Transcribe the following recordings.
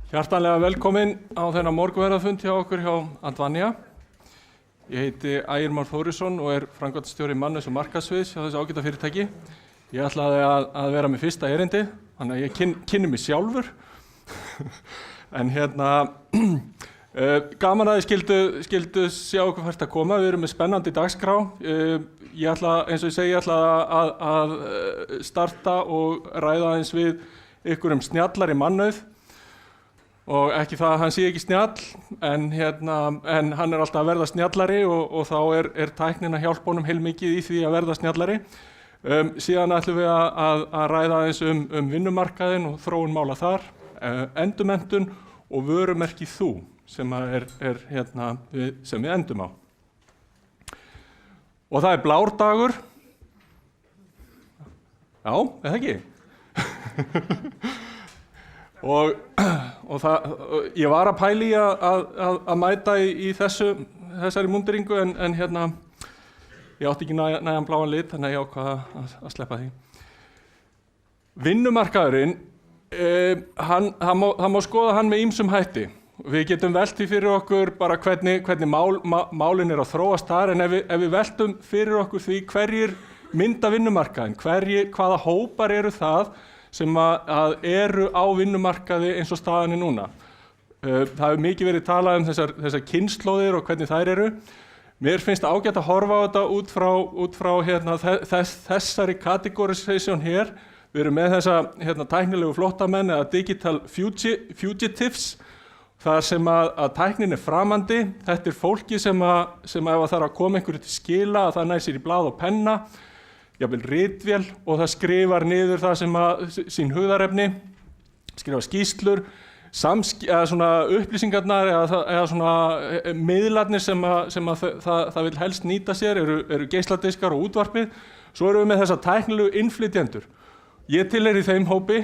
Hjartanlega velkomin á þennan morgunverðarfund hjá okkur hjá Advania. Ég heiti Ægir Már Þórisson og framkvæmdastjóri mannauðs- og markaðssviðs hjá þessu ágæta fyrirtæki. Ég ætlaði að vera með fyrsta erindi, þannig að ég kynni mig sjálfur. En gaman að þið skildu sjá okkur hvert að koma. Við erum með spennandi dagskrá. Ég ætla að starta og ræða aðeins við ykkur snjallari mannauð. Og ekki það að hann sé ekki snjall, en hann alltaf að verða snjallari og þá er tæknin að hjálpa honum heilmikið í því að verða snjallari. Síðan ætlum við að ræða aðeins um vinnumarkaðinn og þróun mála þar, endurmenntun og vörumerkið þú, sem við endum á. Og það er blár dagur. Já, eða ekki? Og ég var að pæla í að mæta í þessari múnderingu en ég átti ekki nægan bláan lit, þannig að ég ákvað að sleppa því. Vinnumarkaðurinn, það má skoða hann með ýmsum hætti. Við getum velt því fyrir okkur bara hvernig málin að þróast þar, en ef við veltum fyrir okkur því hverjir mynda vinnumarkaðinn, hvaða hópar eru það sem að eru á vinnumarkaði eins og staðan er núna. Það hefur mikið verið talað þessar kynslóðir og hvernig þær eru. Mér finnst ágætt að horfa á þetta út frá þessari categorization hér. Við erum með þessa tæknilegu flóttamenn eða digital fugitives, þar sem að tæknin er framandi. Þetta er fólki sem ef það þarf að koma einhverju til skila, að það nær sér í blað og penna, jafnvel ritvél, og það skrifar niður það sem sín hugðarefni, skrifar skýrslur, svona upplýsingarnar eða svona miðlarnir sem það vil helst nýta sér eru geisladiskar og útvarpið. Svo erum við með þessa tæknilegu innflytjendur. Ég tilheyri þeim hópi,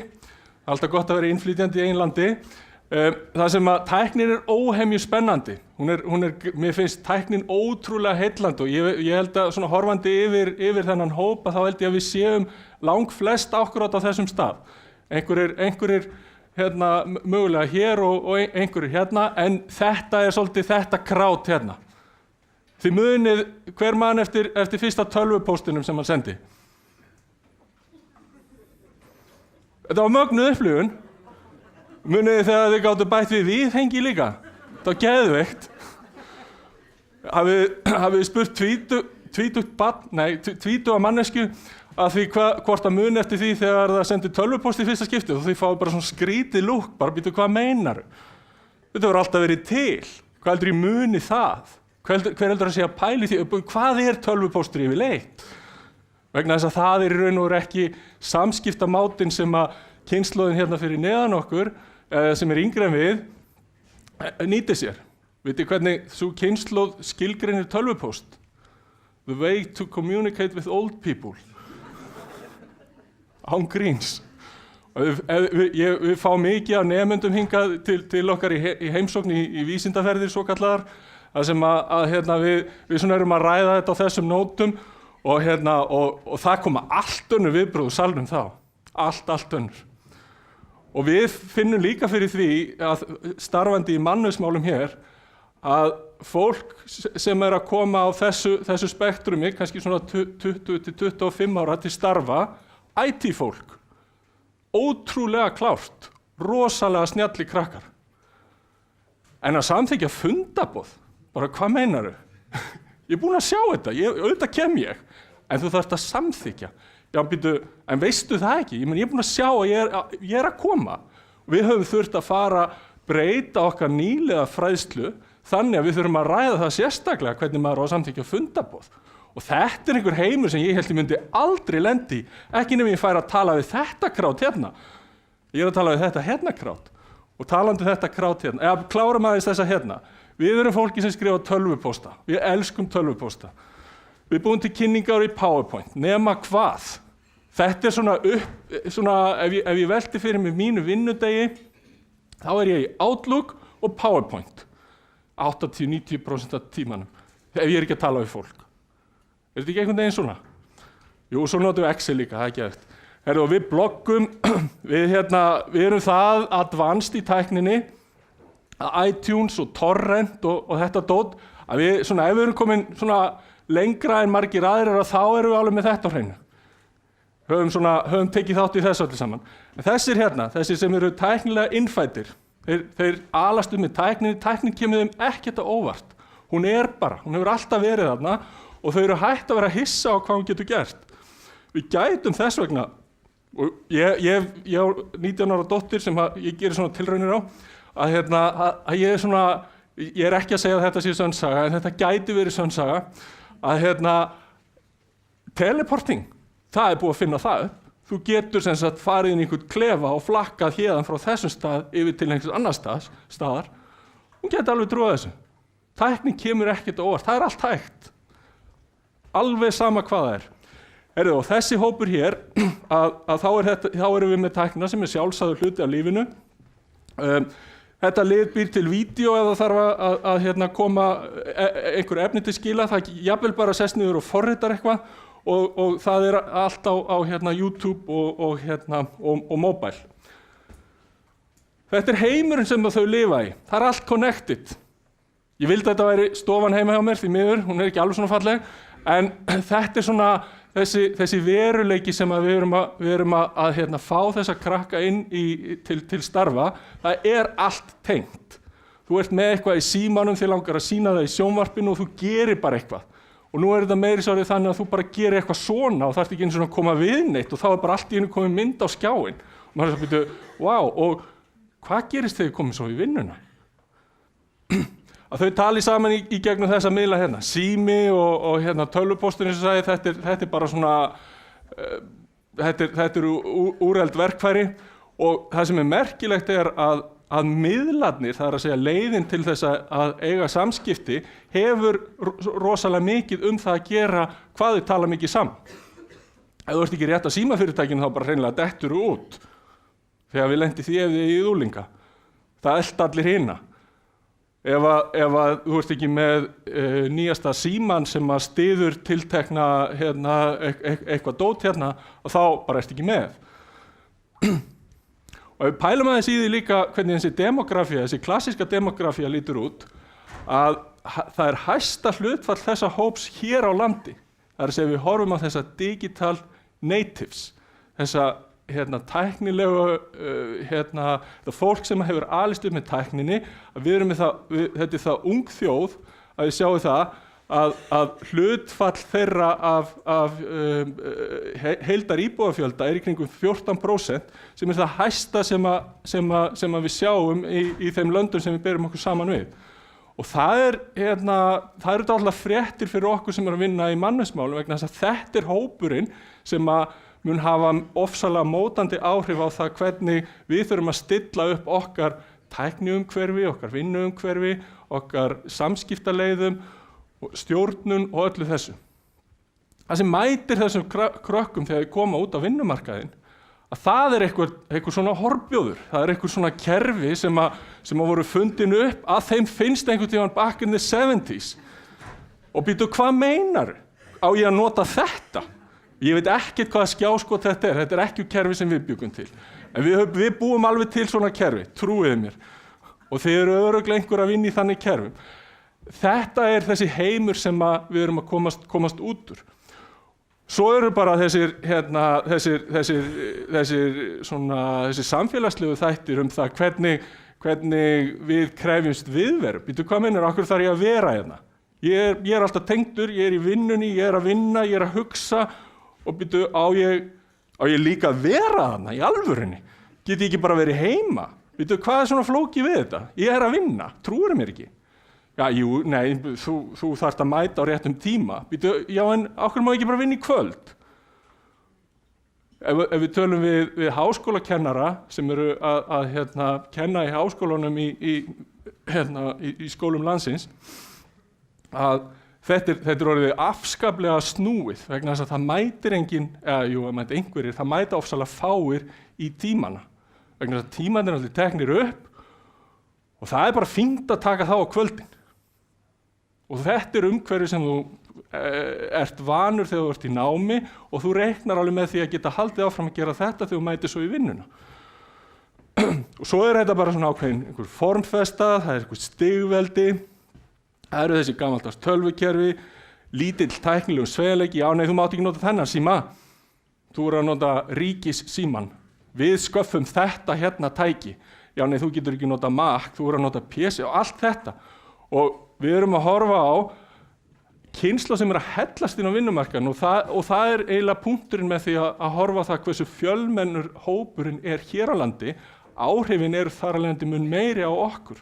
alltaf gott að vera innflytjandi í einu landi. Það sem að tæknin er óhemju spennandi. Mér finnst tæknin ótrúlega heillandi og ég held að svona horfandi yfir þennan hóp að þá held ég að við séum langflest akkúrat á þessum stað. Einhverjir mögulega hér og einhverjir hérna, en þetta er svolítið þetta krát hérna. Þið munið hver mann eftir fyrsta tölvupóstinum sem hann sendi. Þetta var mögnuð upplifun. Munið þið þegar þið gátu bætt við viðhengi líka? Það var geðveikt. Hafið spurt tvítuga mannesku að því hvort að muni eftir því þegar það sendi tölvupóst í fyrsta skiptið og því fáið bara svona skrítið lúk, bara býtu hvað meinar? Þetta voru alltaf verið til. Hvað heldur ég muni það? Hver heldur að sé að pæli því? Hvað er tölvupóstur yfirleitt? Vegna þess að það er í raun og veru ekki samskiptamátin sem að kynslóðin hérna fyrir neðan okkur, sem er yngri en við, nýtir sér. Vitið hvernig sú kynslóð skilgreinir tölvupóst? The way to communicate with old people. Án gríns. Við fáum mikið af nemendum hingað til okkar í heimsókn í vísindaferðir svo kallaðar, þar sem við svona erum að ræða þetta á þessum nótum og það koma allt önnur viðbrögð úr salnum þá. Allt önnur. Og við finnum líka fyrir því að starfandi í mannauðsmálum hér að fólk sem er að koma á þessu spektrumi, kannski svona 20-25 ára til starfa, IT-fólk, ótrúlega klárt, rosalega snjalli krakkar. En að samþykkja fundaboð, bara hvað meinarðu? Ég er búinn að sjá þetta, auðvitað kem ég, en þú þarft að samþykkja. Já, en veistu það ekki? Ég er búinn að sjá að ég er að koma. Við höfum þurft að fara breyta okkar nýlega fræðslu þannig að við þurfum að ræða það sérstaklega hvernig maður á að samþykkja fundaboð. Og þetta er einhver heimur sem ég held ég myndi aldrei lendi í, ekki nema ég færi að tala við þetta krát hérna. Ég er að tala við þetta hérna krát. Og talandi þetta krát hérna, eða klárum aðeins þessa hérna. Við erum fólki sem skrifa tölvupósta. Við elskum tölvupósta. Við búum til kynningar í PowerPoint, nema hvað? Þetta er svona ef ég velti fyrir mig mínu vinnudegi, þá er ég í Outlook og PowerPoint. 80-90% af tímanum, ef ég er ekki að tala við fólk. Er þetta ekki einhvern veginn svona? Jú, svo notum við Excel líka, það er geðvægt. Og við bloggum, við erum það advanced í tækninni að iTunes og Torrent og þetta dót, að við svona, ef við erum komin svona lengra en margir aðrir þá erum við alveg með þetta á hreinu. Höfum tekið þátt í þessu öllu saman. En þessir sem eru tæknilega innfæddir, þeir alast með tæknin kemur þeim ekkert á óvart. Hún hefur alltaf verið þarna og þau eru hætt að vera hissa á hvað hún getur gert. Við gætum þess vegna, og ég á 19 ára dóttir sem ég gerir svona tilraunir á, að ég er ekki að segja að þetta sé sönn saga, en þetta gæti verið sönn saga, að teleporting, það búið að finna það upp. Þú getur sem sagt farið inn í einhvern klefa og flakkað héðan frá þessum stað yfir til einhvers annar staðar. Hún geti alveg trúið þessu. Tæknin kemur ekkert á óvart, það er allt hægt. Alveg sama hvað það er. Og þessi hópur hér, þá erum við með tæknina sem er sjálfsagður hluti af lífinu. Þetta lið býr til vídeo ef það þarf að koma einhver efni til skila. Það jafnvel bara sest niður og forritar eitthvað og það er allt á YouTube og mobile. Þetta er heimurinn sem þau lifa í. Það er allt connected. Ég vildi að þetta væri stofan heima hjá mér því miður, hún er ekki alveg svona falleg, en þetta er svona þessi veruleiki sem við erum að fá þessa krakka inn til starfa. Það er allt tengt. Þú ert með eitthvað í símanum, þig langar að sýna það í sjónvarpinu og þú gerir bara eitthvað. Og nú er þetta meiri sárið þannig að þú bara gerir eitthvað svona og þarft ekki einu svona að koma við neitt og þá er bara allt í einu komið mynd á skjáinn. Og maður er svo byrju, wow, og hvað gerist þegar þið komið svo í vinnuna? Að þau tali saman í gegnum þessa miðla sími og tölvupóstur eins og sagði, þetta er bara svona, þetta eru úreld verkfæri og það sem er merkilegt er að miðlarnir, það er að segja leiðin til þess að eiga samskipti, hefur rosalega mikið það að gera hvað þau tala mikið saman. Ef þú ert ekki rétt að símafyrirtækinu þá bara hreinlega dettur út þegar við lenti því ef þið í úlinga. Það elta allir hina. Ef þú ert ekki með nýjasta síman sem að styður tiltekna eitthvað dót og þá bara ert ekki með. Og við pælum aðeins í því líka hvernig þessi demografía, þessi klassíska demografía lítur út, að það er hæsta hlutfall þessa hóps hér á landi. Það er að segja við horfum á þessa digital natives, þessa tæknilegu, það fólk sem hefur alist upp með tækninni, að við erum með þetta er það ung þjóð að við sjáum það að hlutfall þeirra af heildar íbúafjölda er í kringum 14%, sem er það hæsta sem við sjáum í þeim löndum sem við berum okkur saman við. Og það eru alltaf fréttir fyrir okkur sem eru að vinna í mannauðsmálum vegna þess að þetta er hópurinn sem mun hafa ofsalega mótandi áhrif á það hvernig við þurfum að stilla upp okkar tækniumhverfi, okkar vinnuumhverfi, okkar samskiptaleiðum, stjórnun og öllu þessu. Það sem mætir þessum krökkum þegar við koma út á vinnumarkaðinn, að það er einhver svona horbjóður, það er einhver svona kerfi sem voru fundin upp að þeim finnst einhvern tímann back in the 70s. Og býtu, hvað meinar? Á ég að nota þetta? Ég veit ekkert hvaða skjáskot þetta er ekki kerfi sem við bjuggum til. En við búum alveg til svona kerfi, trúið mér. Og þið eru örugglega einhver að vinna í þannig kerfum. Þetta er þessi heimur sem við erum að komast út úr. Svo eru bara þessir samfélagslegu þættir það hvernig við krefjumst viðveru. Býtu, hvað meinar, af hverju þarf ég að vera hérna? Ég er alltaf tengdur, ég er í vinnunni, ég er að vinna, ég er að hugsa og býtu, á ég líka að vera þarna í alvörunni? Get ég ekki bara verið heima? Býtu, hvað er svona flókið við þetta? Ég er að vinna, trúirðu mér ekki? Já, jú, nei, þú þarft að mæta á réttum tíma. Býtu, já, en á hverju má ég ekki bara vinna í kvöld? Ef við tölum við háskólakennara sem eru að kenna í háskólanum í skólum landsins, að þetta er orðið afskaplega snúið vegna þess að það mætir einhverjir, það mæta ofsalega fáir í tímana. Vegna þess að tímarnir allir teknir upp og það er bara fínt að taka þá á kvöldin. Og þetta er umhverfi sem þú ert vanur þegar þú ert í námi og þú reiknar alveg með því að geta haldið áfram að gera þetta þegar þú mætir svo í vinnuna. Og svo þetta bara svona ákveðin einhver formfesta, það einhver stigveldi, það eru þessi gamaldags tölvukerfi, lítill tæknilegur sveigjanleiki, já nei þú mátt ekki nota þennan síma, þú að nota ríkissíman, við sköffum þetta hérna tæki, já nei þú getur ekki nota Mac, þú að nota PC og allt þetta. Og við erum að horfa á kynslóð sem að hellast inn á vinnumarkaðinn og það eiginlega punkturinn með því að horfa á það hversu fjölmennur hópurinn hér á landi, áhrifin þar af leiðandi mun meiri á okkur,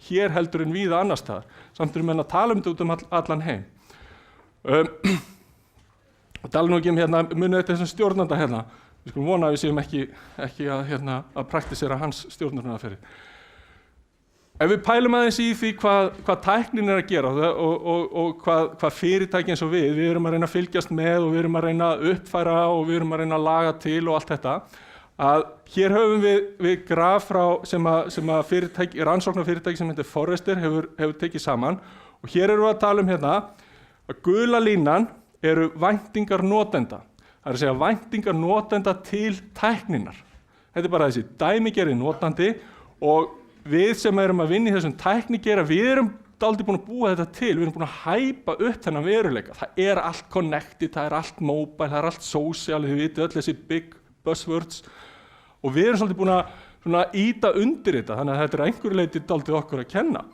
hér heldur en víða annars staðar, samt menn að tala þetta út allan heim. Tala nú ekki hérna, munið þetta þessum stjórnanda hérna, við skulum vona að við séum ekki að praktisera hans stjórnunaraðferðir. Ef við pælum aðeins í því hvað tæknin að gera og hvað fyrirtæki eins og við erum að reyna að fylgjast með og við erum að reyna að uppfæra og við erum að reyna að laga til og allt þetta, að hér höfum við graf frá sem að fyrirtæki, rannsóknarfyrirtæki sem heitir Forrester hefur tekið saman og hér erum við að tala hérna að gula línan eru væntingar notenda. Það er að segja væntingar notenda til tækninar. Þetta bara þessi dæmigerði notandi og við sem erum að vinna í þessum tæknigera, við erum dálítið búin að búa þetta til, við erum búin að hæpa upp þennan veruleika. Það allt connected, það allt mobile, það allt social, þið vitið öll þessi big buzzwords og við erum svolítið búin að ýta undir þetta, þannig að þetta einhverju leyti dálítið okkur að kenna.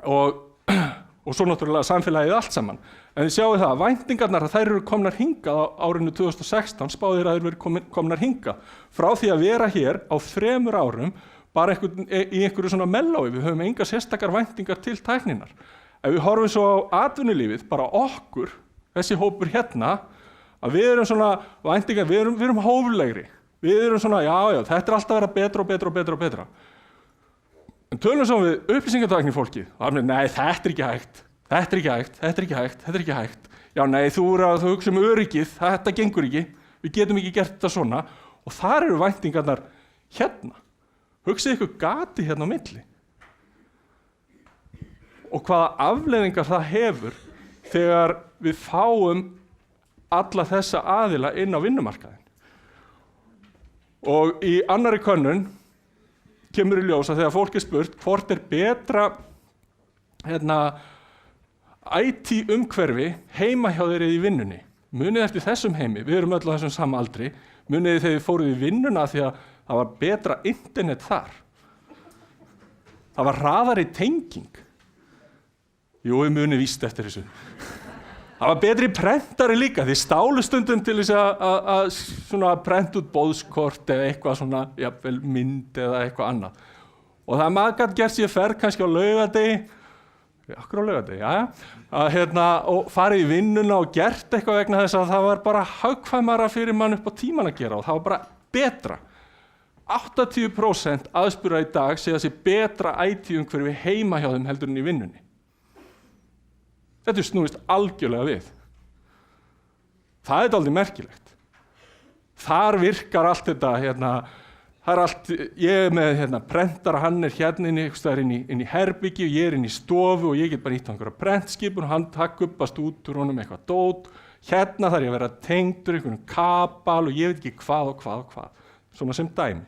Og svo náttúrulega samfélagið allt saman. En þið sjáu það, væntingarnar þær eru komnar hingað á árinu 2016, spáðir að þær eru komnar hingað. Frá því að vera hér á 3 árum, bara í einhverju svona mellói, við höfum engar sérstakar væntingar til tækninar. Ef við horfum svo á atvinnulífið, bara okkur, þessi hópur hérna, að við erum svona væntingar, við erum hóflegri. Við erum svona, já, þetta alltaf að vera betra og betra og betra og betra. En tölum svo við upplýsingatækni fólkið, og nei, þetta ekki hægt, þetta ekki hægt, þetta ekki hægt, þetta ekki hægt. Já, nei, þú hugsa öryggið, þetta gengur ekki, við getum ekki gert þetta svona, og þar eru væntingarnar hérna. Hugsið ykkur gati hérna á milli. Og hvaða afleiðingar það hefur þegar við fáum alla þessa aðila inn á vinnumarkaðinn. Og í annarri könnun kemur í ljós að þegar fólk spurt hvort betra IT umhverfi heima hjá þeir í vinnunni. Munið eftir þessum heimi, við erum öll á þessum sama aldri, munið þegar þið fóruð í vinnuna því að það var betra internet þar. Það var hraðari tenging. Jú, við munið víst eftir þessu. Það var betri prentari líka, því stálu stundum til þess að prenta út boðskort eða eitthvað svona, jafnvel mynd eða eitthvað annað. Og það maður gæti gert sér ferð kannski á laugardegi, okkur á laugardegi, og farið í vinnuna og gert eitthvað vegna þess að það var bara hagkvæmara fyrir mann upp á tíman að gera og það var bara betra. 80% aðspurða í dag segja sér betra IT-umhverfi heima hjá þeim heldur en í vinnunni. Þetta snúist algjörlega við. Það dálítið merkilegt. Þar virkar allt þetta, það allt, ég með prentara, hann hérna inn í herbyggi og ég inn í stofu og ég get bara nýtt á einhverja prentskipun og hann gubbast út úr honum eitthvað dót. Hérna þarf ég að vera tengdur einhverjum kabal og ég veit ekki hvað og hvað og hvað. Svona sem dæmi.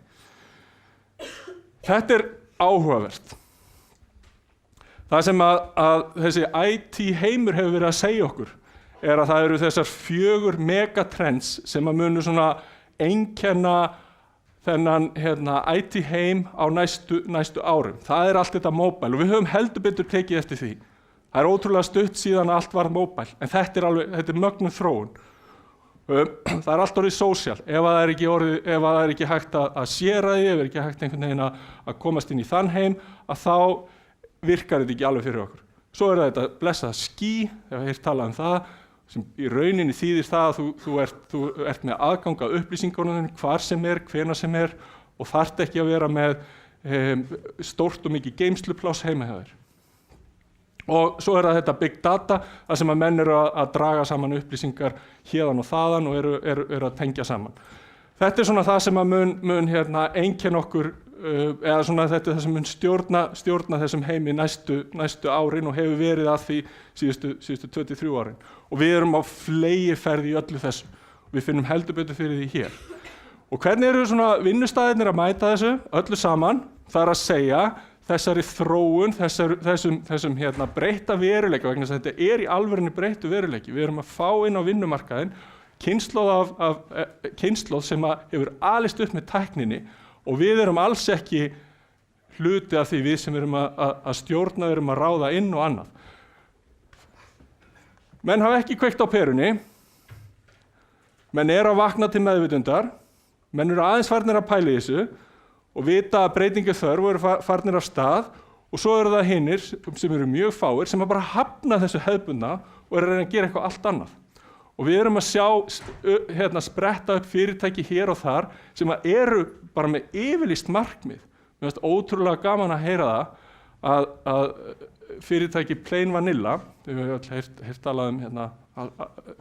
Þetta áhugavert. Það sem að þessi IT heimur hefur verið að segja okkur að það eru þessar 4 megatrends sem að munu svona einkenna þennan IT heim á næstu árum. Það allt þetta mobile og við höfum heldur betur tekið eftir því. Það ótrúlega stutt síðan að allt var mobile, en þetta er mögnuð þróun. Það allt orðið social, ef það ekki hægt að séra því, ef ekki hægt einhvern veginn að komast inn í þann heim, að þá virkar þetta ekki alveg fyrir okkur. Svo þetta blessað ský, ef ég talað það, sem í rauninni þýðir það að þú ert með aðgang að upplýsingunum, hvar sem hvenær sem og þarft ekki að vera með stórt og mikið geymslupláss heima hjá þér. Og svo þetta big data, það sem að menn eru að draga saman upplýsingar héðan og þaðan og eru að tengja saman. Þetta svona það sem að mun einkenna okkur eða svona þetta það sem mun stjórna þessum heimi næstu árin og hefur verið að því síðustu 23 árin. Og við erum á fleygiferð í öllu þessu. Við finnum heldur betur fyrir því hér. Og hvernig eru svona vinnustaðirnir að mæta þessu? Öllu saman, það er að segja þessari þróun, þessum breytta veruleika, vegna þess að þetta er í alvörunni breyttu veruleiki. Við erum að fá inn á vinnumarkaðinn kynslóð sem hefur alist upp með tækninni og við erum alls ekki hluti af því við sem erum að stjórna, erum að ráða inn og annað. Menn hafa ekki kveikt á perunni, menn eru að vakna til meðvitundar, menn eru aðeins farnir að pæla í þessu og vita að breytingu þörf og eru farnir af stað og svo eru það hinnir sem eru mjög fáir sem bara hafna þessu hefðbundna og eru að reyna að gera eitthvað allt annað. Og við erum að sjá spretta upp fyrirtæki hér og þar sem eru bara með yfirlýst markmið. Mér finnst ótrúlega gaman að heyra það að fyrirtæki Plain Vanilla, við höfum öll heyrt talað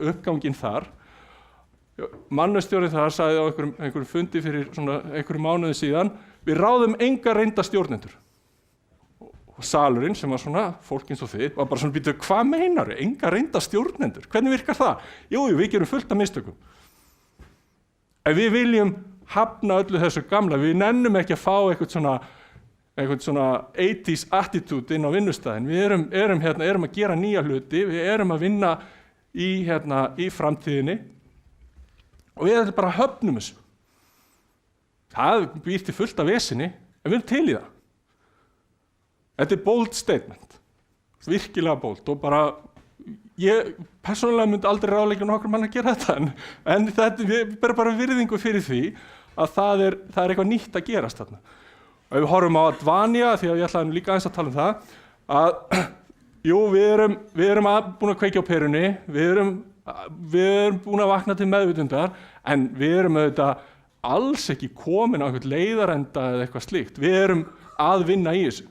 uppganginn þar. Mannustjórinn þar sagði á einhverjum fundi fyrir svona einhverjum mánuði síðan, við ráðum enga reynda stjórnendur. Og salurinn sem var svona, fólk eins og þið, var bara svona býtu, hvað meinarðu? Enga reynda stjórnendur? Hvernig virkar það? Jú, við gerum fullt af mistökum. Ef við viljum hafna öllu þessu gamla, við nennum ekki að fá eitthvað svona 80s attitude inn á vinnustæðin. Við erum að gera nýja hluti, við erum að vinna í framtíðinni og við erum bara höfnum þessu. Það býr til fullt af vesinni, en við erum til í það. Þetta er bold statement, virkilega bold og bara, ég persónulega myndi aldrei ráðleggja nokkur mann að gera þetta en þetta, við berum bara virðingu fyrir því að það er eitthvað nýtt að gerast þarna. Og ef við horfum á Advania, því að ég ætlaði líka aðeins að tala um það, að jú, við erum búin að kveikja á perunni, við erum búin að vakna til meðvitundar, en við erum auðvitað alls ekki komin á einhvern leiðarenda eða eitthvað slíkt. Við erum að vinna í þessu.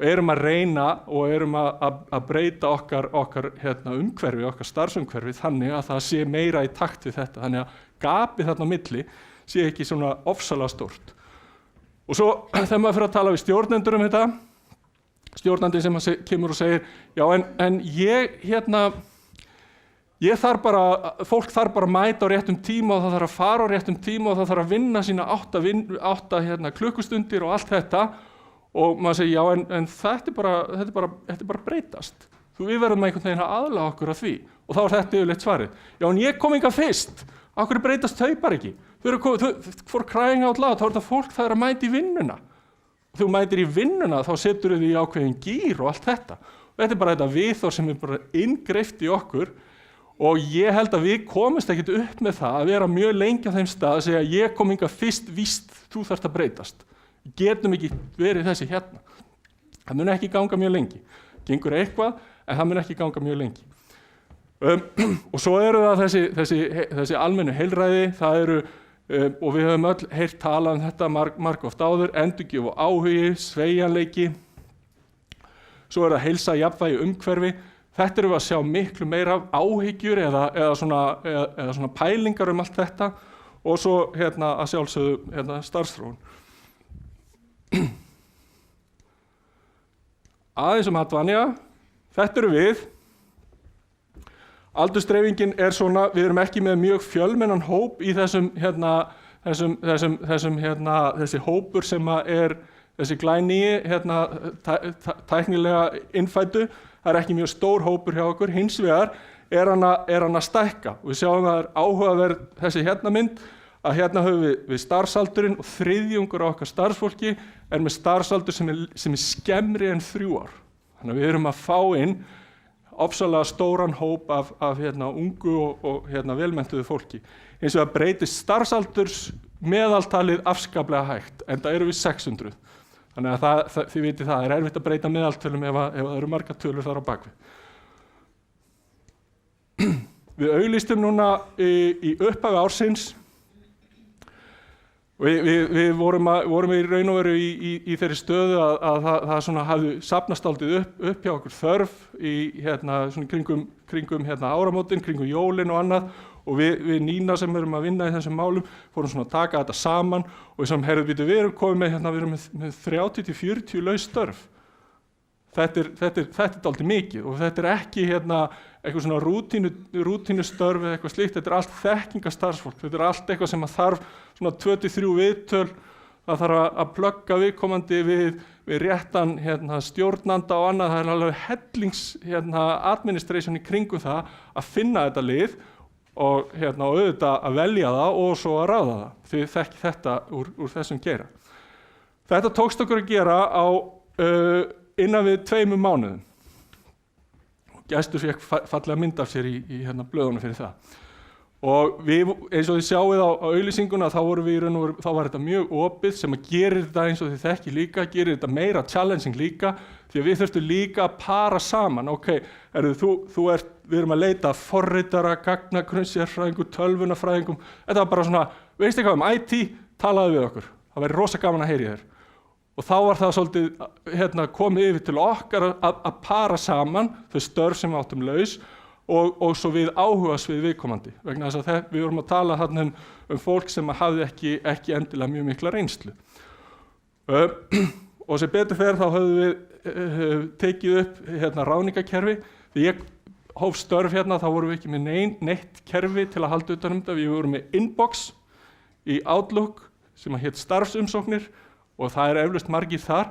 Erum að reyna og erum að breyta okkar umhverfi, okkar starfsumhverfi þannig að það sé meira í takt við þetta. Þannig að gapið þarna á milli sé ekki svona ofsalega stórt. Og svo þegar maður fyrir að tala við stjórnendur um þetta, stjórnandi sem kemur og segir, já en ég þarf bara, fólk þarf bara að mæta á réttum tíma og það þarf að fara á réttum tíma og það þarf að vinna sína 8 klukkustundir og allt þetta. Og maður segir, já, en þetta er bara breytast. Við verðum einhvern veginn að aðlaga okkur að því. Og þá er þetta yfirleitt svarið. Já, en ég kom hingað fyrst. Af hverju breytast þau bara ekki? Þau fór crying out loud, þá er þetta fólk það er að mæta í vinnuna. Þegar þú mætir í vinnuna, þá setur þau í ákveðin gír og allt þetta. Og þetta er bara þetta viðhorf sem er bara inngreift í okkur. Og ég held að við komumst ekkert upp með það að vera mjög lengi á þeim stað að segja, ég kom hingað fyrst, víst, þú þarft að breytast. Getum ekki verið þessi hérna. Það mun ekki ganga mjög lengi. Gengur eitthvað, en það mun ekki ganga mjög lengi. Og svo eru það þessi almennu heilræði, það eru, og við höfum öll heyrt talað um þetta margoft áður, endurgjöf og áhugi, sveigjanleiki. Svo er það heilsa, jafnvægi, umhverfi. Þetta eru við að sjá miklu meira áhyggjur eða svona pælingar um allt þetta og svo að sjálfsögðu starfsþróun. Aðeins um Advania, þetta eru við. Aldursdreifingin er svona, við erum ekki með mjög fjölmennan hóp í þessi hópur sem er þessi glænýi tæknilega innfæddu. Það er ekki mjög stór hópur hjá okkur, hins vegar er hann að stækka. Við sjáum að það er áhugaverð þessi mynd, að höfum við starfsaldurinn og þriðjungur af okkar starfsfólki er með starfsaldur sem er skemmri en 3 ár. Þannig að við erum að fá inn ofsalega stóran hóp af ungu og velmenntuðu fólki. Eins og að breytist starfsaldurs meðaltalið afskaplega hægt, enda eru við 600. Þannig að þið vitið það er erfitt að breyta meðaltölum ef það eru margar tölur þar á bakvið. Við auglýstum núna í upphafi ársins. Við vorum í raun og veru í þeirri stöðu að það svona hafði safnast dálítið upp hjá okkur þörf í svona kringum áramótin, kringum jólin og annað og við Nína sem erum að vinna í þessum málum fórum svona að taka þetta saman og við sem við erum komið með, hérna, við erum með 30-40 laus störf. Þetta er dálítið mikið og þetta er ekki hérna, eitthvað svona rútínustörf eða eitthvað slíkt, þetta er allt þekkingastarfsfólk, þetta er allt eitthvað sem að þarf svona 2-3 viðtöl, það þarf að plugga viðkomandi við réttan hérna, stjórnanda og annað, það er alveg hellings hérna, administration í kringum það að finna þetta lið og auðvitað að velja það og svo að ráða það. Þið þekki þetta úr þessum geira. Þetta tókst okkur að gera á innan við 2 mánuðum. Gestur fékk fallega mynd af sér í hérna, blöðunum fyrir það. Og við, eins og þið sjáið á auglýsinguna, þá var þetta mjög opið sem að gerir þetta eins og þið þekki líka, gerir þetta meira challenging líka, því að við þurftum líka að para saman. Ok, við erum að leita forritara, gagnagrunnsérfræðingum, tölvunarfræðingum. Þetta var bara svona, veistu eitthvað IT, talaðu við okkur. Það væri rosa gaman að heyra í þér. Og þá var það svolítið komið yfir til okkar að para saman þau störf sem við áttum laus og svo við áhugasvið viðkomandi. Vegna þess að við vorum að tala þarna um fólk sem hafði ekki endilega mjög mikla reynslu. Og sem betur fer þá höfðum við tekið upp ráðningakerfi. Þegar ég hóf störf þá vorum við ekki með neitt kerfi til að halda utan um þetta. Við vorum með inbox í Outlook sem hét starfsumsóknir og það eflaust margir þar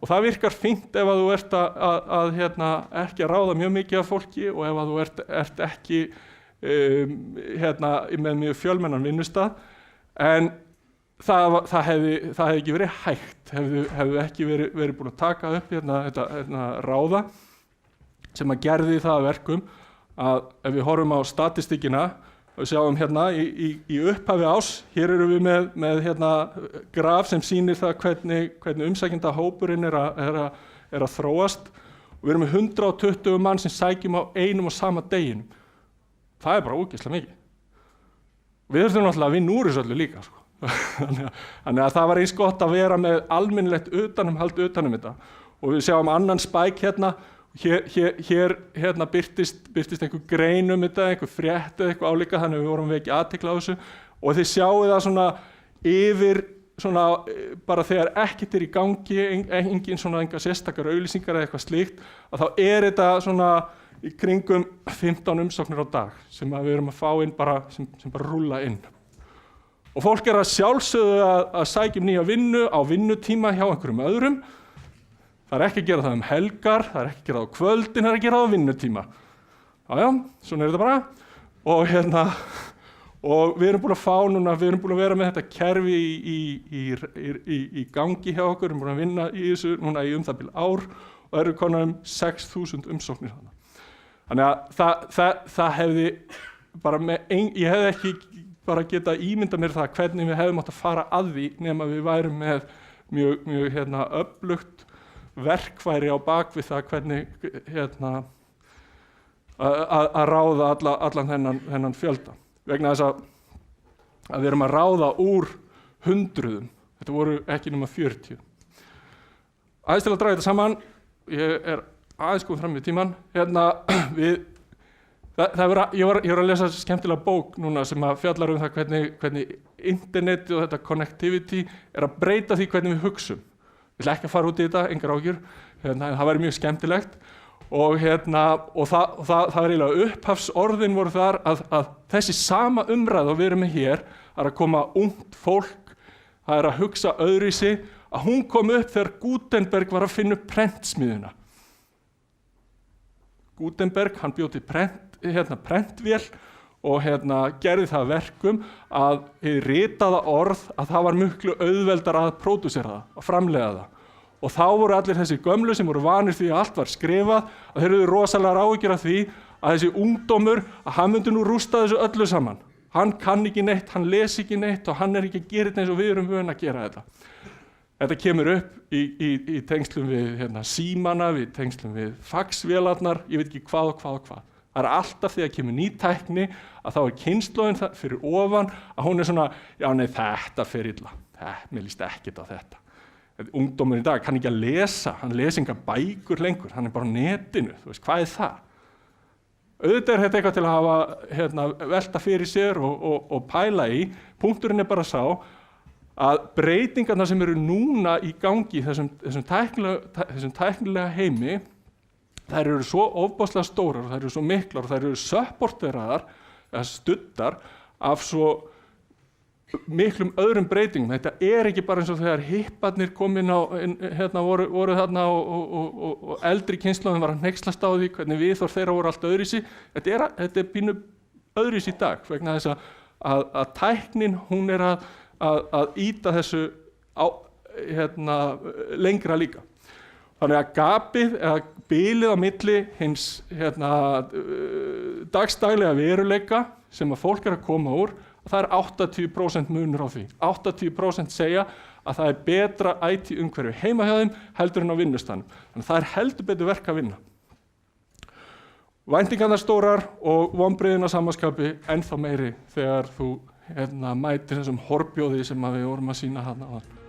og það virkar fínt ef að þú ert ekki að ráða mjög mikið af fólki og ef að þú ert ekki með mjög fjölmennan vinnustað, en það hefði ekki verið hægt, hefði ekki verið búin að taka upp þetta ráða sem að gerði það að verkum að ef við horfum á statistíkina við sjáum í upphafi ás, hér erum við með graf sem sýnir það hvernig umsækjendahópurinn er að þróast og við erum með 120 mann sem sækjum á einum og sama deginum. Það er bara ógeðslega mikið. Við þurfum náttúrulega að vinna úr þessu öllu líka. Sko. Þannig að það var eins gott að vera með almennilegt utanumhald utanum þetta og við sjáum annan spæk Hér birtist einhver grein um þetta, einhver frétt eða eitthvað álíka, þannig við vorum ekki athygli á þessu og þið sjáið það svona yfir, svona bara þegar ekkert í gangi, enga sérstakar auglýsingar eða eitthvað slíkt, að þá þetta svona í kringum 15 umsóknir á dag sem við erum að fá inn bara, sem bara rúlla inn. Og fólk að sjálfsögðu að sækja nýja vinnu á vinnutíma hjá einhverjum öðrum. Það ekki að gera það helgar, það ekki að gera það á kvöldin, það að gera það á vinnutíma. Já, svona þetta bara. Og við erum búin að fá núna, við erum búin að vera með þetta kerfi í gangi hjá okkur, við erum búin að vinna í þessu núna í það bil ár og eru konar 6.000 umsóknir þarna. Þannig að það hefði bara ég hefði ekki bara getað ímyndað mér það hvernig við hefðum átt að fara að því nema við værum með mjög öflugt verkfæri á bakvið það hvernig að ráða allan þennan fjölda. Vegna þess að við erum að ráða úr hundruðum, þetta voru ekki nema 40. Aðeins til að draga þetta saman, ég aðeins komið fram í tíman, ég var að lesa skemmtilega bók núna sem að fjallar um það hvernig interneti og þetta connectivity er að breyta því hvernig við hugsum. Ég ætla ekki að fara út í þetta, engar ágjur, það væri mjög skemmtilegt og það var eiginlega upphafsorðin voru þar að þessi sama umræða við erum með hér að koma ungt fólk, það er að hugsa öðruvísi, að hún kom upp þegar Gutenberg var að finna upp prentsmiðjuna. Gutenberg, hann bjó til prentvél og gerði það verkum að ritaða orð að það var miklu auðveldara að pródúsera það, að framleiða það. Og þá voru allir þessi gömlu sem voru vanir því að allt var skrifað, að þeir eru rosalega áhyggjur af því að þessi ungdómur, að hann myndi nú rústa þessu öllu saman. Hann kann ekki neitt, hann les ekki neitt og hann ekki að gera þetta eins og við erum vön að gera þetta. Þetta kemur upp í tengslum við símana, við tengslum við faxvélarnar, ég veit ekki hvað. Það er alltaf þegar kemur ný tækni að þá kynslóðin fyrir ofan að hún er svona, já nei þetta fer illa, mér líst ekkert á þetta. Ungdómur í dag kann ekki að lesa, hann les engar bækur lengur, hann er bara á netinu, þú veist, hvað er það? Auðvitað þetta eitthvað til að hafa velta fyrir sér og pæla í. Punkturinn bara sá að breytingarnar sem eru núna í gangi í þessum tæknilega heimi, þær eru svo ofboðslega stórar og þær eru svo miklar og þær eru supporteraðar eða studdar af svo miklum öðrum breytingum. Þetta ekki bara eins og þegar hipparnir komin voru þarna og eldri kynslóðin var að hneykslast á því hvernig viðhorf þeirra voru allt öðruvísi. Þetta pínu öðruvísi í dag vegna þess að tæknin hún að ýta þessu lengra líka. Þannig að gapið eða bilið á milli hins dagsdaglega veruleika sem að fólk að koma úr, það 80% munur á því. 80% segja að það betra IT-umhverfi heima hjá þeim heldur en á vinnustanum. Þannig að það heldur betur verk að vinna. Væntingarnar stórar og vonbrigðin að samanskapi ennþá meiri þegar þú mætir þessum horbjóði sem við vorum að sýna þarna áðan.